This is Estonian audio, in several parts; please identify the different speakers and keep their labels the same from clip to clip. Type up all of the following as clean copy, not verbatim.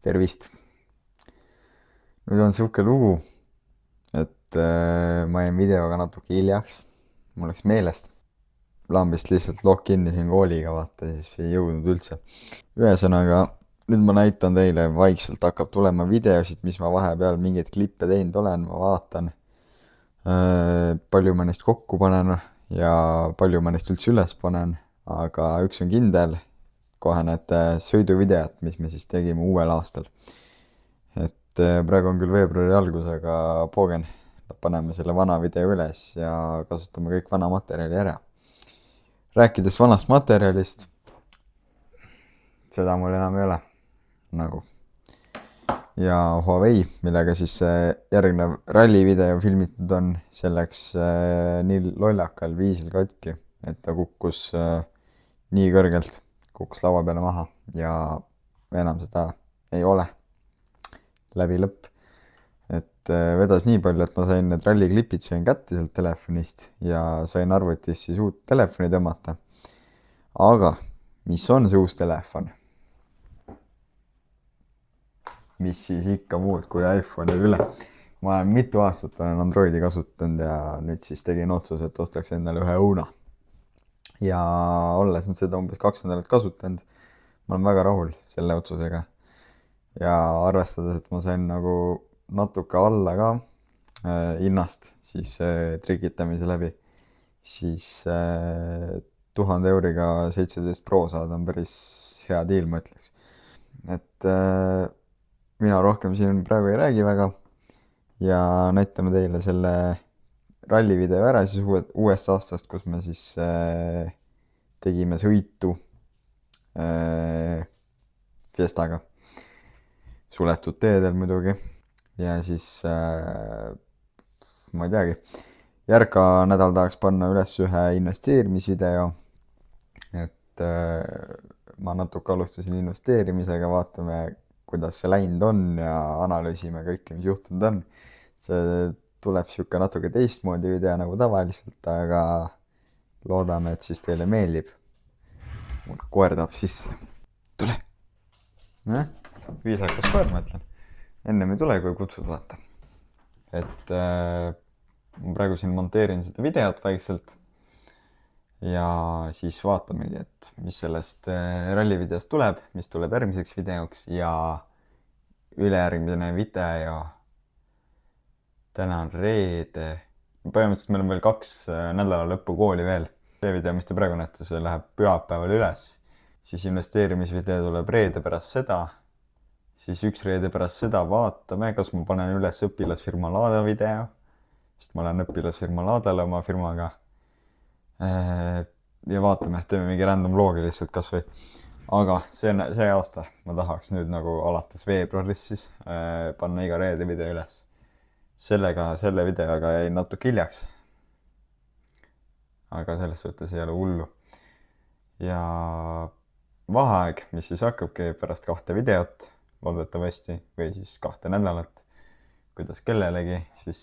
Speaker 1: Tervist! Nüüd on siuke lugu, et ma jäin videoga natuke hiljaks. Mul läks meelest. Lambist lihtsalt login-isin kooliga, vaata, siis ei jõudnud üldse. Ühesõnaga, nüüd ma näitan teile, vaikselt hakkab tulema videosid, mis ma vahepeal mingeid klippe teinud olen, ma vaatan. Palju ma neist kokku panen ja palju ma neist üldse üles panen, aga üks on kindel, kohe näete sõiduvideot, mis me siis tegime uuel aastal. Et praegu on küll veebruari algus, aga poogen, paneme selle vana video üles ja kasutame kõik vana materjali ära. Rääkides vanast materjalist, seda mul enam ei ole, nagu. Ja Huawei, millega siis järgnev rallivideo filmitud on, see läks nii lollakal viisil katki, et ta kukkus nii kõrgelt, kukkus laua peale maha ja enam seda ei ole. Läbi lõpp. Et vedas nii palju, et ma sain need ralliklipid sain kätte sealt telefonist ja sain arvutist siis uut telefoni tõmmata. Aga mis on see uus telefon? Mis siis ikka muud kui iPhone'i üle. Ma olen mitu aastat olen Androidi kasutanud ja nüüd siis tegin otsuse, et ostaks endale ühe õuna. Ja olles nüüd seda umbes 2 nädalat kasutanud, ma olen väga rahul selle otsusega. Ja arvestades, et ma sain nagu natuke alla ka hinnast siis trikitamise läbi, siis 1000 euriga 17 Pro saada on päris hea deal, ma ütleks. Et mina rohkem siin praegu ei räägi väga ja näitame teile selle rallivideo ära siis uuest aastast, kus me siis tegime sõitu Fiestaga. Suletud teedel muidugi ja siis ma ei teagi, järka nädal tahaks panna üles ühe investeerimisvideo, et ma natuke alustasin investeerimisega, vaatame kuidas see läinud on ja analüüsime kõike, mis juhtunud on. See tuleb siuke natuke teistmoodi video nagu tavaliselt, aga loodame, et siis teile meeldib. Mul koer tahab sisse. Tule! Viisakas koer, ma ütlen. Ennem ei tule, kui kutsud, vaata. Et ma praegu siin monteerin seda videot vaikselt ja siis vaatamegi, et mis sellest rallivideost tuleb, mis tuleb järgmiseks videoks ja ülejärgmine video. Täna on reede. Põhimõtteliselt meil on veel 2 nädala lõppu kooli veel. See video, mis te praegu näete, see läheb pühapäeval üles. Siis investeerimisvideo tuleb reede pärast seda. Siis 1 reede pärast seda vaatame, kas ma panen üles õpilasfirma Laada video, sest ma olen õpilasfirma Laadale oma firmaga. Ja vaatame, teeme mingi random loogi lihtsalt kas või. Aga see aasta ma tahaks nüüd nagu alates veebruaris siis panna iga reede video üles. Selle videoga jäi natuke hiljaks. Aga selles suhtes ei ole hullu. Ja vaheaeg, mis siis hakkabki pärast 2 videot, loodetavasti, või siis 2 nädalat, kuidas kellelegi, siis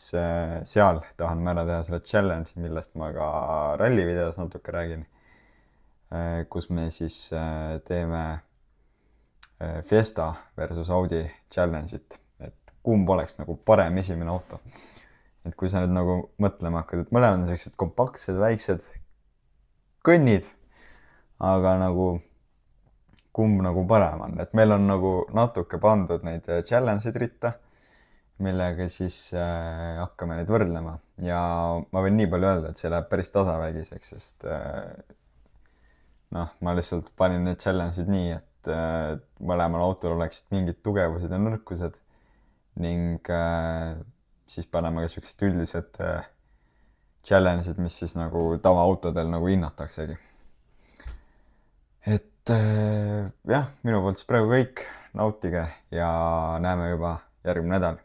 Speaker 1: seal tahan ma ära teha selle challenge, millest ma ka rallivideos natuke räägin, kus me siis teeme Fiesta versus Audi challenge'it, et kumb oleks nagu parem esimene auto. Et kui sa nüüd nagu mõtlema hakkad, et mõlemad on sellised kompaktsed, väiksed kõnnid, aga nagu kumb nagu parem on. Et meil on nagu natuke pandud neid challenge'id ritta, millega siis hakkame neid võrdlema. Ja ma võin nii palju öelda, et see läheb päris tasavägiseks, sest ma lihtsalt panin need challenge'id nii, et mõlemal autol oleksid mingid tugevused ja nõrkused ning siis paneme ka sellised üldised challenge'id, mis siis nagu tavaautodel nagu hinnataksegi. Et jah, minu poolt siis praegu kõik, nautige ja näeme juba järgmine nädal.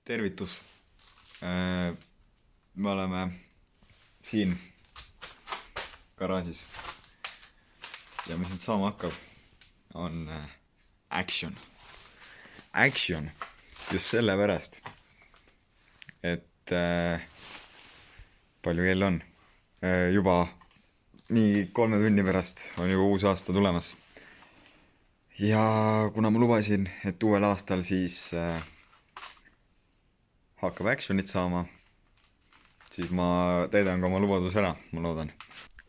Speaker 1: Tervitus! Me oleme siin garaažis ja mis nüüd saama hakkab, on action. Action just sellepärast, et palju kell on? Juba nii 3 tunni pärast on juba uus aasta tulemas. Ja kuna ma lubasin, et uuel aastal siis hakkab actionit saama, siis ma täidan ka oma lubaduse ära, ma loodan.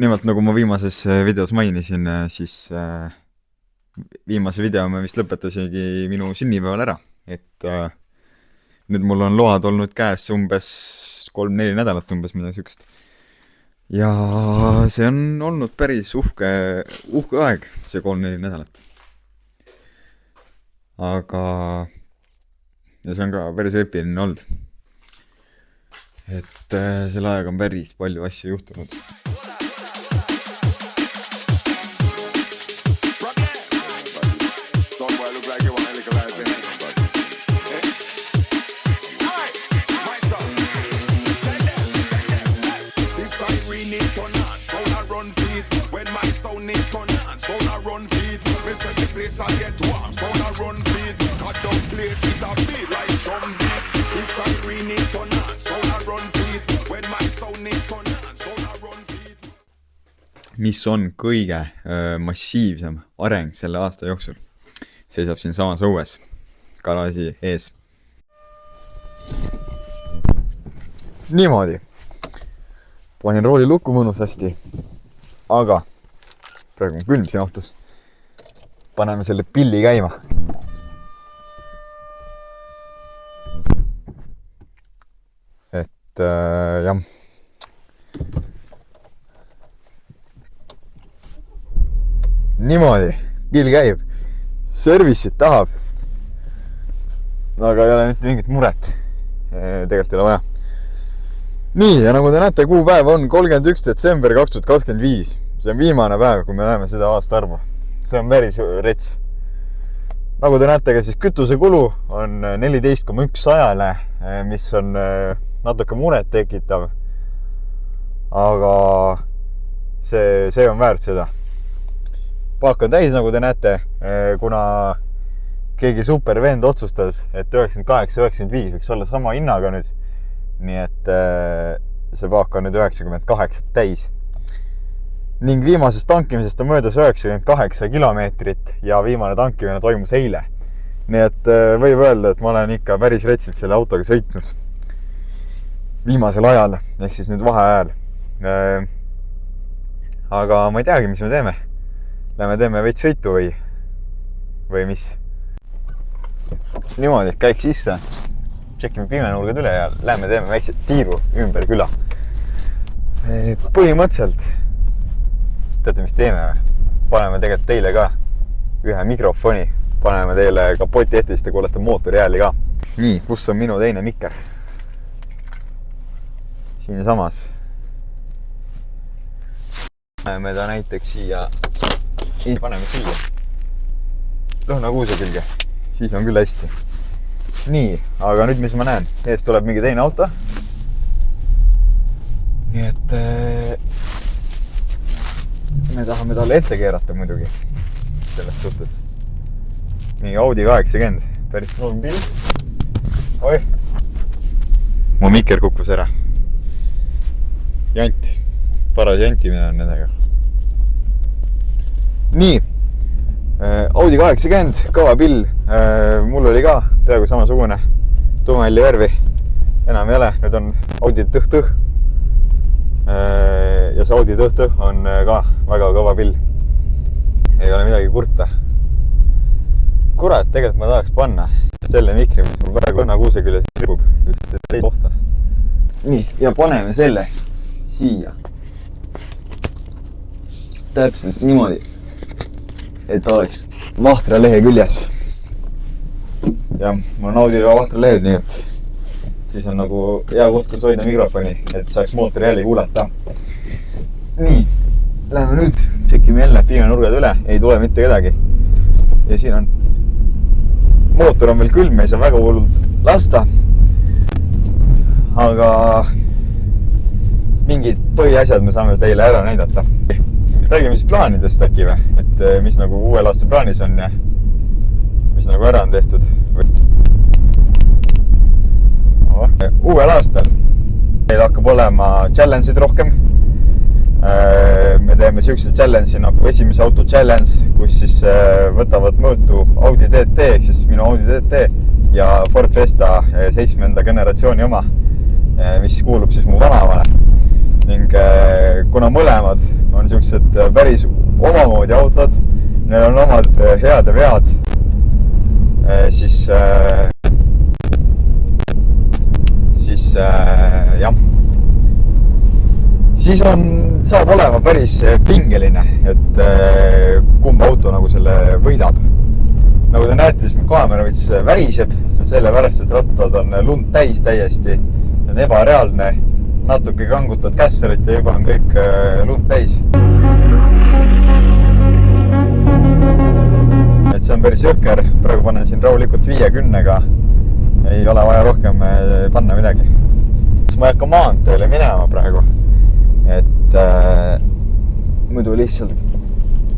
Speaker 1: Nimelt, nagu ma viimases videos mainisin, siis viimase video me vist lõpetasingi minu sünnipäeval ära. Et nüüd mul on load olnud käes umbes 3-4 nädalat umbes midagi sükest. Ja see on olnud päris uhke aeg, see 3-4 nädalat. Aga ja see on ka päris epiline olnud. Et selle ajaga on päris palju asju juhtunud. Mis on kõige massiivsem areng selle aasta jooksul, seisab siin samas õues garaaži ees. Niimoodi. Panin rooli lukku mõnusasti, aga praegu on külm siin autos. Paneme selle pilli käima. Et jah. Niimoodi, pill käib, service'it tahab, aga ei ole mitte mingit muret, tegelikult ei ole vaja. Nii, ja nagu te näete, kuupäev on 31. detsember 2025. See on viimane päev, kui me näeme seda aastaarvu. See on päris rets. Nagu te näete, siis kütuse kulu on 14,1 sajale, mis on natuke muret tekitav, aga see on väärt seda. Paak on täis, nagu te näete, kuna keegi supervend otsustas, et 98-95 võiks olla sama hinnaga nüüd. Nii et see paak on nüüd 98 täis. Ning viimasest tankimisest on möödas 98 kilomeetrit ja viimane tankimine toimus eile. Nii et võib öelda, et ma olen ikka päris retsilt selle autoga sõitnud viimasel ajal, ehk siis nüüd vaheajal. Aga ma ei teagi, mis me teeme. Lähme teeme veits sõitu või mis? Niimoodi, käik sisse, tšekime pimenurgad üle ja lähme teeme väikse tiiru ümber küla. Põhimõtteliselt, teate mis teeme või? Paneme tegelikult teile ka ühe mikrofoni, paneme teile kapoti ette, siis te kuulete mootori hääli ka. Nii, kus on minu teine mikker? Siin samas. Paneme ta näiteks siia. Paneme siia lõhnakuuse külge, siis on küll hästi. Nii, aga nüüd mis ma näen, ees tuleb mingi teine auto. Nii et me tahame talle ette keerata muidugi selles suhtes. Mingi Audi 80, päris noorm pill. Oi, mu mikker kukkus ära. Jant, paras jantimine on nendega. Nii, Audi 80, kõva pill, mul oli ka peaaegu samasugune tumehalli värvi, enam ei ole, nüüd on Audi tõh-tõh ja see Audi tõh-tõh on ka väga kõva pill, ei ole midagi kurta. Kurat, tegelikult ma tahaks panna selle mikri, mis mul praegu lõhnakuuse küljes ripub üks teist kohta. Nii, ja paneme selle siia. Täpselt niimoodi, et oleks vahtra lehe küljes. Ja mul on Audile vahtra lehed, nii et siis on nagu hea koht, kus hoida mikrofoni, et saaks mootori hääli kuulata. Nii, läheme nüüd, tšekime jälle pimenurgad üle, ei tule mitte kedagi. Ja siin on, mootor on veel külm, ei saa väga hullult lasta. Aga mingid põhiasjad me saame teile ära näidata. Räägime siis plaanidest äkki või, et mis nagu uuel aasta plaanis on ja mis nagu ära on tehtud. Uuel aastal meil hakkab olema challenge'id rohkem. Me teeme siukse challenge'i nagu esimese auto challenge, kus siis võtavad mõõtu Audi TT ehk siis minu Audi TT ja Ford Fiesta 7. generatsiooni oma, mis kuulub siis mu vanaemale. Ning kuna mõlemad on siuksed päris omamoodi autod, neil on omad head ja vead, siis jah. Siis saab olema päris pingeline, et kumb auto nagu selle võidab. Nagu te näete, siis mu kaamera võits väriseb, see on sellepärast, et rattad on lund täis täiesti. See on ebareaalne, natuke kangutad kässarit ja juba on kõik lund täis. Et see on päris jõhker, praegu panen siin rahulikult 50-ga, ei ole vaja rohkem panna midagi. Ma ei hakka maanteele minema praegu. Et muidu lihtsalt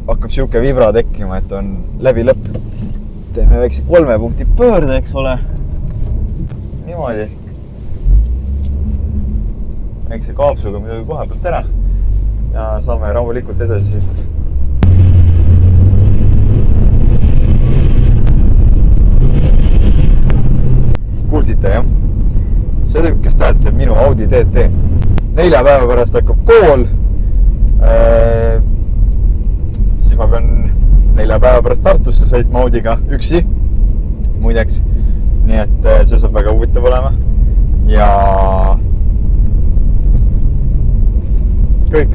Speaker 1: hakkab siuke vibra tekkima, et on läbi lõpp. Teeme väikse 3 punkti pöörde, eks ole. Niimoodi. Väikse kaapsuga midagi koha pealt ära. Ja saame rahulikult edasi sõita. Kuulsite, jah? Seda, kes tähendab minu Audi TT. 4 päeva pärast hakkab kool. Siis ma pean 4 päeva pärast Tartusse sõitma Audiga üksi. Muideks. Nii et see saab väga huvitav olema. Ja kõik.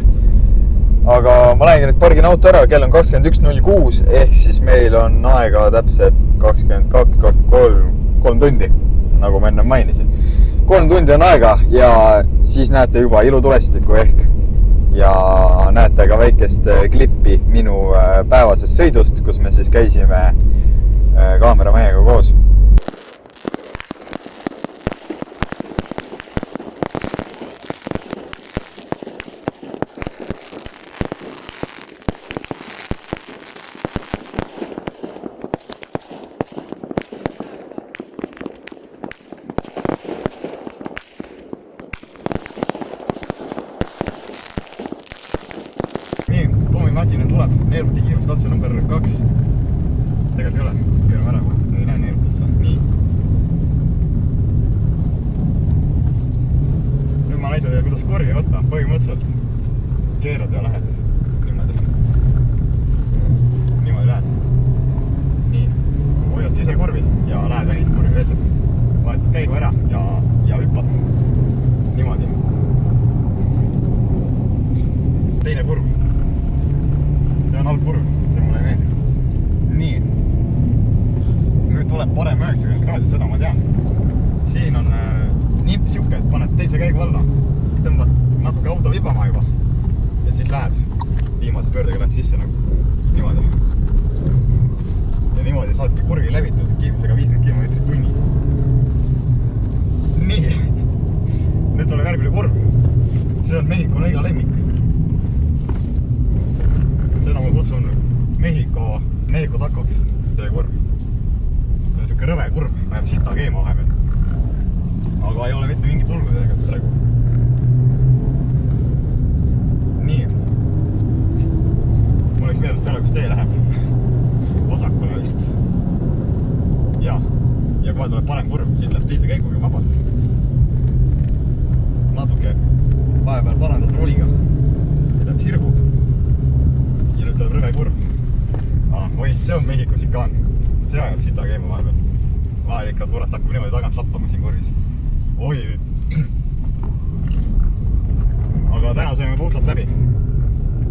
Speaker 1: Aga ma lähengi nüüd pargin auto ära. Kell on 21.06 ehk siis meil on aega täpselt 22-23 tundi, nagu ma enne mainisin. 3 tundi on aega ja siis näete juba ilutulestikku ehk ja näete ka väikest klippi minu päevasest sõidust, kus me siis käisime kaameramehega koos. Mäkinen tuleb, neeruti kiiruskatse number 2. Tegelikult ei ole, siis keerame ära, kui ei lähe neerutisse. Nii. Nüüd ma näitan teile, kuidas korgi võtta. Põhimõtteliselt keerad ja lähed niimoodi. Niimoodi lähed. Nii. Hoiad sisekurvi ja lähed väliskurvi välja. Vahetad käigu ära ja hüppad. Niimoodi. Teine kurv. See on algkurv, see mulle ei meeldib. Nii. Nüüd tuleb parem 90 kraadi, seda ma tean. Siin on nipp siuke, et paned teise käigu alla. Tõmbad natuke auto vibama juba. Ja siis lähed. Viimase pöördega lähed sisse nagu. Niimoodi. Ja niimoodi saadki kurvi lävitud kiirusega 50 km tunnis. Nii. Nüüd tuleb järgmine kurv. See on Mehhiko lõiga lemmik. Seda ma kutsun Mehhiko takoks, see kurv. See on siuke rõve kurv, läheb sita keema vahepeal. Aga ei ole mitte mingit hulgu tegelikult praegu. Nii. Mul oleks meelest ära, kus tee läheb. Vasakule vist. Ja kohe tuleb parem kurv, siit läheb teise käiguga vabalt. Natuke vahepeal parandad ruuliga. Ja läheb sirgu. Ja nüüd tuleb rõve kurv. Oi, see on Mehhiko sikaan. See ajab sita keema vahepeal. Vahel ikka kurat hakkab niimoodi tagant lappama siin kurvis. Oi. Aga täna saime puhtalt läbi.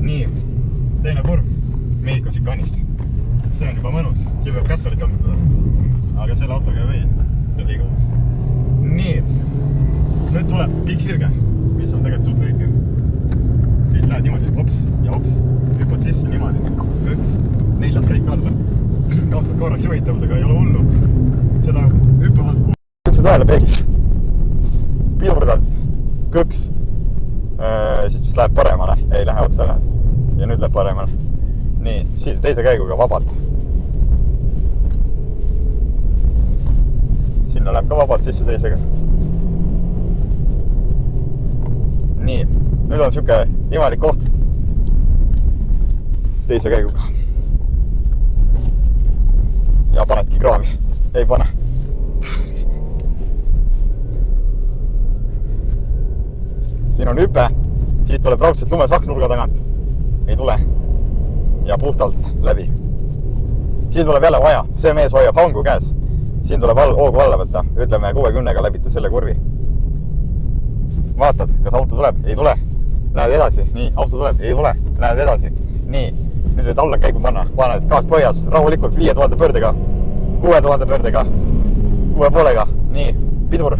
Speaker 1: Nii, teine kurv Mehhiko sikaanist. See on juba mõnus. Siin peab kässarit kangutada. Aga selle autoga ei või. See on liiga uus. Nii. Nüüd tuleb pikk sirge, mis on tegelikult suht õige. Siit lähed niimoodi, hops ja hops. Hüppad sisse niimoodi. 1, 4 käik alla. Kahtad korraks juhitavusega, ei ole hullu. Seda hüppavad kuulse tähele peegis. Pidurdad. Kõks. Siis läheb paremale. Ei lähe otsale. Ja nüüd läheb paremale. Nii, teise käiguga vabalt. Sinna läheb ka vabalt sisse teisega. Nii. nüüd on siuke imelik koht. Teise käiguga. Ja panedki kraavi. Ei pane. Siin on hüpe. Siit tuleb raudselt lumesaknurga tagant. Ei tule. Ja puhtalt läbi. Siin tuleb jälle vaja. See mees hoiab hangu käes. Siin tuleb hoogu alla võtta. Ütleme 60-ga läbite selle kurvi. Vaatad, kas auto tuleb? Ei tule. Lähed edasi. Nii, auto tuleb. Ei tule. Lähed edasi. Nii. Nüüd võid alla käigu panna. Paned gaas põhjas. Rahulikult 5000 pöördega. 6000 pöördega. 6,5-ga. Nii. Pidur.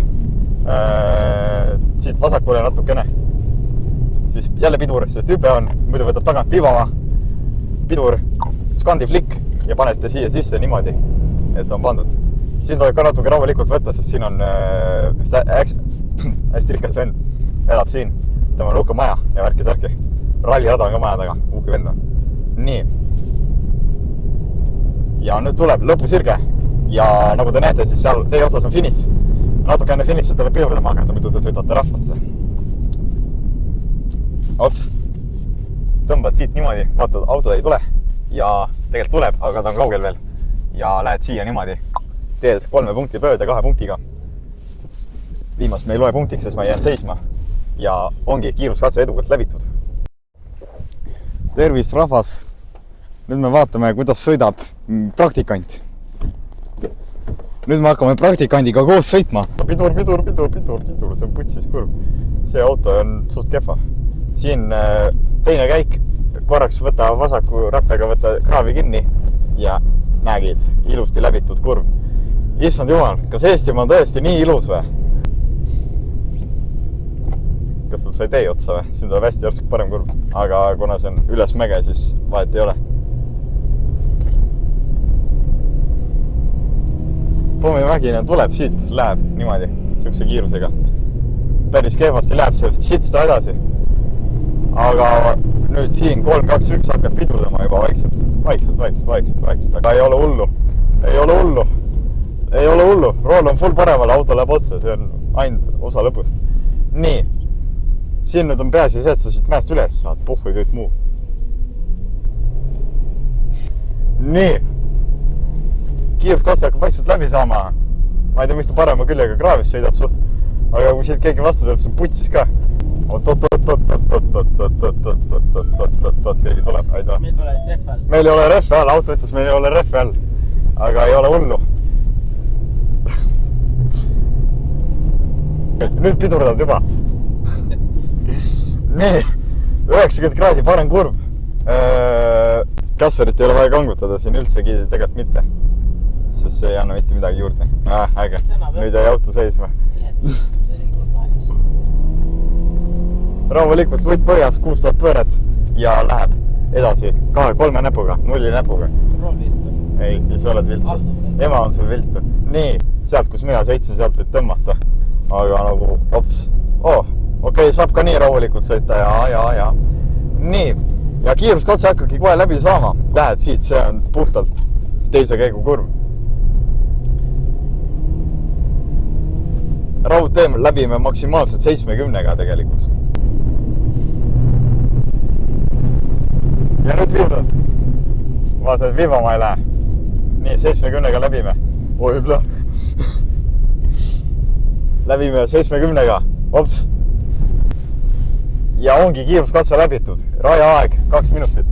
Speaker 1: Siit vasakule natukene. Siis jälle pidur, sest hüpe on. Muidu võtab tagant vibama. Pidur. Skandi flikk. Ja panete siia sisse niimoodi, et on pandud. Siin tuleb ka natuke rahulikult võtta, sest siin on hästi rikas vend. Elab siin. Tema on uhke maja ja värki. Rallirada on ka maja taga. Uhke vend on. Nii. Ja nüüd tuleb lõpusirge. Ja nagu te näete, siis seal teie osas on finish. Natuke enne finisse tuleb pidurdama hakata, muidu te sõidate rahvasse. Ops. Tõmbad siit niimoodi. Vaatad, auto ei tule. Ja tegelikult tuleb, aga ta on kaugel veel. Ja lähed siia niimoodi. Teed 3 punkti pööda 2 punktiga. Viimast me ei loe punktiks, sest ma jään seisma. Ja ongi kiiruskatse edukalt läbitud. Tervist, rahvas! Nüüd me vaatame, kuidas sõidab praktikant. Nüüd me hakkame praktikandiga koos sõitma. Pidur. See on putsis kurv. See auto on suht kehva. Siin teine käik. Korraks võta vasaku rattaga, võta kraavi kinni ja nägid ilusti läbitud kurv. Issand jumal, kas Eestimaa on tõesti nii ilus või? Kas sul sai tee otsa või? Siin tuleb hästi järsku parem kurv. Aga kuna see on üles mäge, siis vahet ei ole. Tomimägine tuleb siit, läheb niimoodi, siukse kiirusega. Päris kehvasti läheb see shitsta edasi. Aga nüüd siin 3-2-1 hakkad pidurdama juba vaikselt. Aga ei ole hullu. Rool on full paremale, auto läheb otsa, see on ainult osa lõpust. Nii. Siin nüüd on peasi see, et sa siit mäest üles saad, puhhu ja kõik muu. Nii. Kiiruskatse hakkab vaikselt läbi saama. Ma ei tea, mis ta parema küljega kraavis sõidab suht. Aga kui siit keegi vastu tuleb, see on putsis ka. Keegi tuleb, ei tule.
Speaker 2: Meil pole vist rehve all.
Speaker 1: Meil ei ole rehve all, auto ütles, meil ei ole rehve all. Aga ei ole hullu. Nüüd pidurdad juba. Nii, 90 kraadi parem kurv. Kasverit ei ole vaja kangutada siin üldsegi tegelikult mitte. Sest see ei anna mitte midagi juurde. Äge, nüüd jäi auto seisma. Rahulikult lutt põhjas, 6000 pööret ja läheb edasi 3 näpuga, 0 näpuga. Ei, sa oled viltu. Ema on sul viltu. Nii, sealt kus mina sõitsin, sealt võid tõmmata. Aga nagu, ops. Okei, saab ka nii rahulikult sõita ja. Nii, ja kiiruskatse hakkabki kohe läbi saama. Lähed siit, see on puhtalt teise käigu kurv. Raudtee läbime maksimaalselt 70-ga tegelikult. Ja nüüd viimad. Vaatad, viibama ei lähe. Nii, 70-ga läbime. Oi, pla. Läbime 70-ga. Ops. Ja ongi kiiruskatse läbitud. Rajaaeg 2 minutit.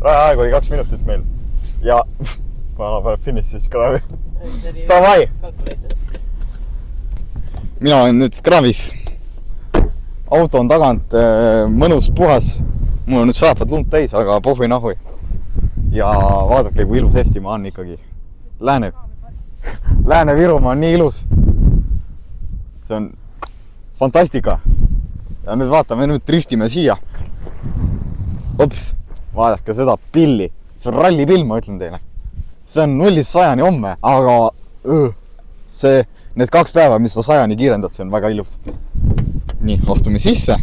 Speaker 1: Rajaaeg oli 2 minutit meil. Ja ma paneb finissis kraavi. Davai! Mina olen nüüd kraavis. Auto on tagant mõnus puhas. Mul on nüüd saapad lund täis, aga pohhui nahui. Ja vaadake, kui ilus Eestimaa on ikkagi. Lääne-Virumaa on nii ilus. See on fantastika. Ja nüüd vaatame, nüüd driftime siia. Ops, vaadake seda pilli. See on rallipill, ma ütlen teile. See on 0-100 homme, aga need 2 päeva, mis sa 100 kiirendad, see on väga ilus. Nii, astume sisse.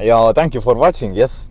Speaker 1: Ja thank you for watching, yes.